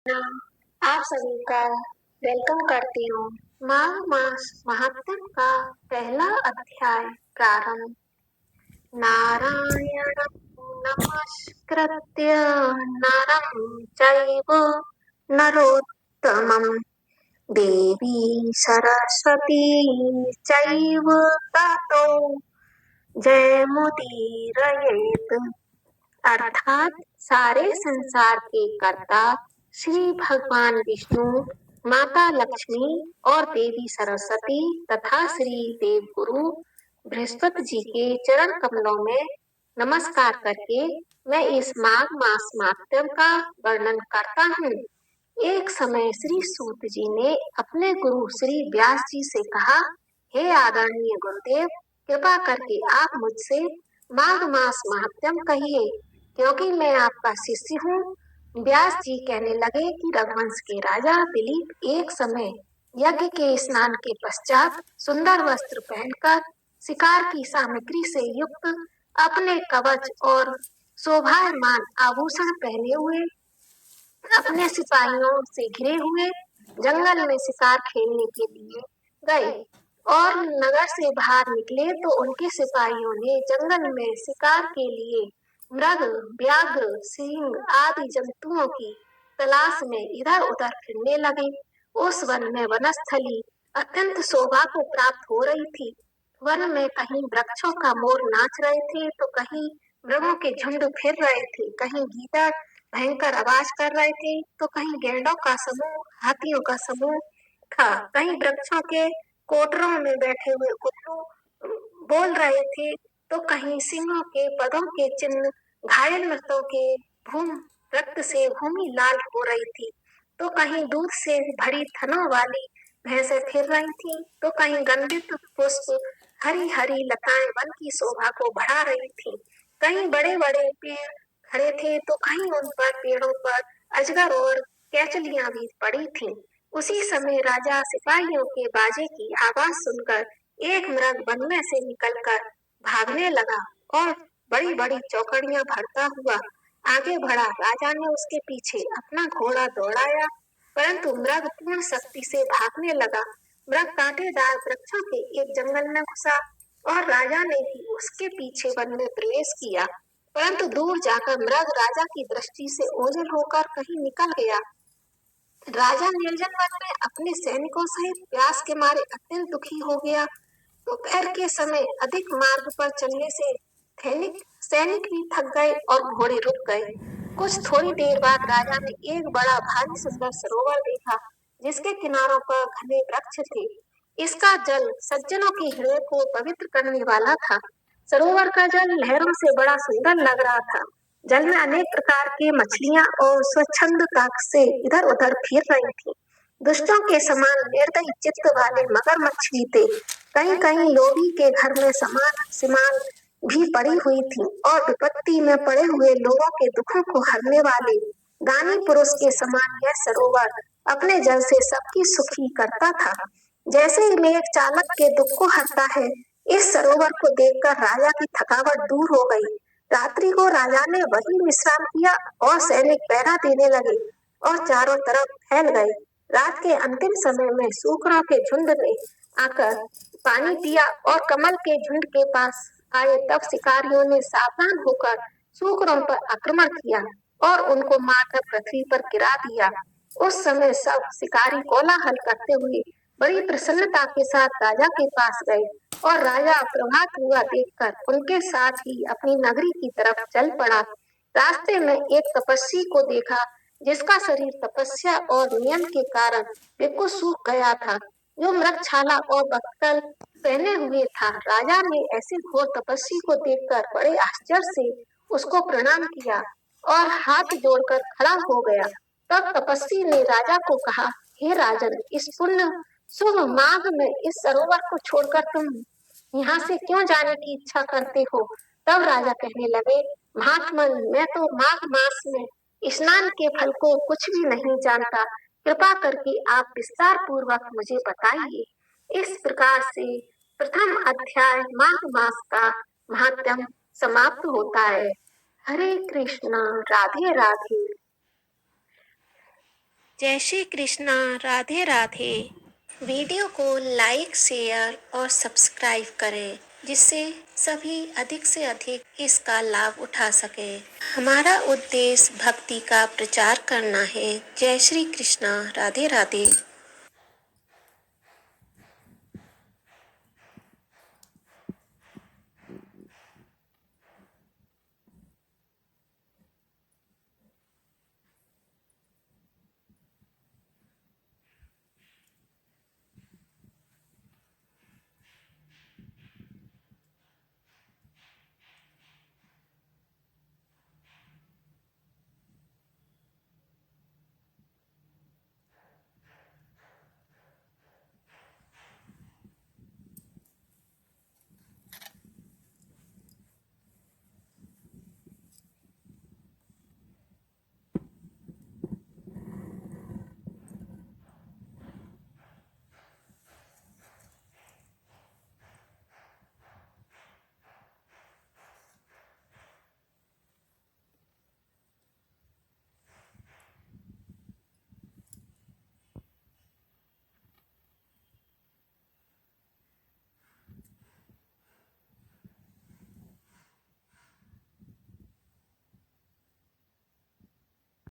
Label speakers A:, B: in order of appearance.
A: आप सभी का वेलकम करती हूँ। माघ मास महात्म का पहला अध्याय प्रारंभ। नारायणं नमस्कृत्य नरं चैव नरोत्तमं देवी सरस्वती चैव ततो जयमुदीरयेत्। अर्थात सारे संसार के कर्ता श्री भगवान विष्णु, माता लक्ष्मी और देवी सरस्वती तथा श्री देव गुरु बृहस्पति जी के चरण कमलों में नमस्कार करके मैं इस माघ मास माहात्म्य का वर्णन करता हूँ। एक समय श्री सूत जी ने अपने गुरु श्री व्यास जी से कहा, हे आदरणीय गुरुदेव, कृपा करके आप मुझसे माघ मास माहात्म्य कहिए, क्योंकि मैं आपका शिष्य हूँ। व्यास जी कहने लगे कि रघुवंश के राजा दिलीप एक समय यज्ञ के स्नान के पश्चात सुंदर वस्त्र पहनकर शिकार की सामग्री से युक्त अपने कवच और शोभायमान आभूषण पहने हुए अपने सिपाहियों से घिरे हुए जंगल में शिकार खेलने के लिए गए और नगर से बाहर निकले तो उनके सिपाहियों ने जंगल में शिकार के लिए मृग, व्याघ्र, सिंह आदि जंतुओं की तलाश में इधर उधर फिरने लगे। उस वन में वनस्थली अत्यंत शोभा को प्राप्त हो रही थी। वन में कहीं वृक्षों का मोर नाच रहे थे तो कहीं मृगों के झुंड फिर रहे थे, कहीं गीदड़ भयंकर आवाज कर रहे थे तो कहीं गैंडों का समूह, हाथियों का समूह था, कहीं वृक्षों के कोटरों में बैठे हुए उल्लू बोल रहे थे तो कहीं सिंहों के पदों के चिन्ह घायल मृतों के भूम रक्त से भूमि लाल हो रही थी, तो कहीं दूध से भरी थनों वाली भैंसें फिर रही थी तो कहीं गंधित पुष्प हरी हरी लताएं वन की शोभा को बढ़ा रही थी। कहीं बड़े बड़े पेड़ खड़े थे तो कहीं उन पर पेड़ों पर अजगर और केचलियां भी पड़ी थीं। उसी समय राजा सिपाहियों के बाजे की आवाज सुनकर एक मृग वन में से निकलकर भागने लगा और बड़ी बड़ी चौकड़ियां भरता हुआ आगे बढ़ा। राजा ने उसके पीछे अपना घोड़ा दौड़ाया, परंतु मृग पूर्ण शक्ति से भागने लगा। मृग कांटेदार वृक्षों के एक जंगल में घुसा और राजा ने भी उसके पीछे वन में प्रवेश किया, परंतु दूर जाकर मृग राजा की दृष्टि से ओझल होकर कहीं निकल गया। राजा निर्जन वन में अपने सैनिकों सहित प्यास के मारे अत्यंत दुखी हो गया। दोपहर के समय अधिक मार्ग पर चलने से सैनिक भी थक गए और घोड़े रुक गए। कुछ थोड़ी देर बाद राजा ने एक बड़ा भारी सुंदर सरोवर देखा, जिसके किनारों पर घने वृक्ष थे। इसका जल सज्जनों के हृदय को पवित्र करने वाला था। सरोवर का जल लहरों से बड़ा सुंदर लग रहा था। जल में अनेक प्रकार की मछलियां और स्वच्छंद काक से इधर उधर फिर रही थी। दुष्टों के समान निर्दयी चित्त वाले मगरमच्छ भी थे। कहीं कहीं लोभी के घर में समान सिमान भी पड़ी हुई थी और विपत्ति में पड़े हुए लोगों के दुखों को हरने वाले दानी पुरुष के समान यह सरोवर अपने जल से सबकी सुखी करता था। जैसे ही मेघ चालक के दुख को हरता है, इस सरोवर को देखकर राजा की थकावट दूर हो गई। रात्रि को राजा ने वहीं विश्राम किया और सैनिक पहरा देने लगे और चारों तरफ फैल गए। रात के अंतिम समय में सूकरों के झुंड ने आकर पानी पिया और कमल के झुंड के पास आए, तब शिकारियों ने सावधान होकर सूकरों पर आक्रमण किया और उनको मारकर पृथ्वी पर गिरा दिया। उस समय सब शिकारी कोलाहल करते हुए बड़ी प्रसन्नता के साथ राजा के पास गए और राजा प्रभात हुआ देखकर उनके साथ ही अपनी नगरी की तरफ चल पड़ा। रास्ते में एक तपस्वी को देखा, जिसका शरीर तपस्या और नियम के कारण बिल्कुल सूख गया था, जो मृगछाला और बक्कल पहने हुए था। राजा ने ऐसे घोर तपस्वी को देखकर बड़े आश्चर्य से उसको प्रणाम किया और हाथ जोड़कर खड़ा हो गया। तब तपस्वी ने राजा को कहा, हे राजन, इस पुण्य शुभ माघ में इस सरोवर को छोड़कर तुम यहाँ से क्यों जाने की इच्छा करते हो? तब राजा कहने लगे, महात्मन, मैं तो माघ मास में स्नान के फल को कुछ भी नहीं जानता। कृपा करके आप विस्तार पूर्वक मुझे बताइए। इस प्रकार से प्रथम अध्याय माघ मास का महात्म्य समाप्त होता है। हरे कृष्णा, राधे राधे। जय श्री कृष्णा। राधे राधे। वीडियो को लाइक, शेयर और सब्सक्राइब करें जिससे सभी अधिक से अधिक इसका लाभ उठा सके। हमारा उद्देश्य भक्ति का प्रचार करना है। जय श्री कृष्णा। राधे राधे।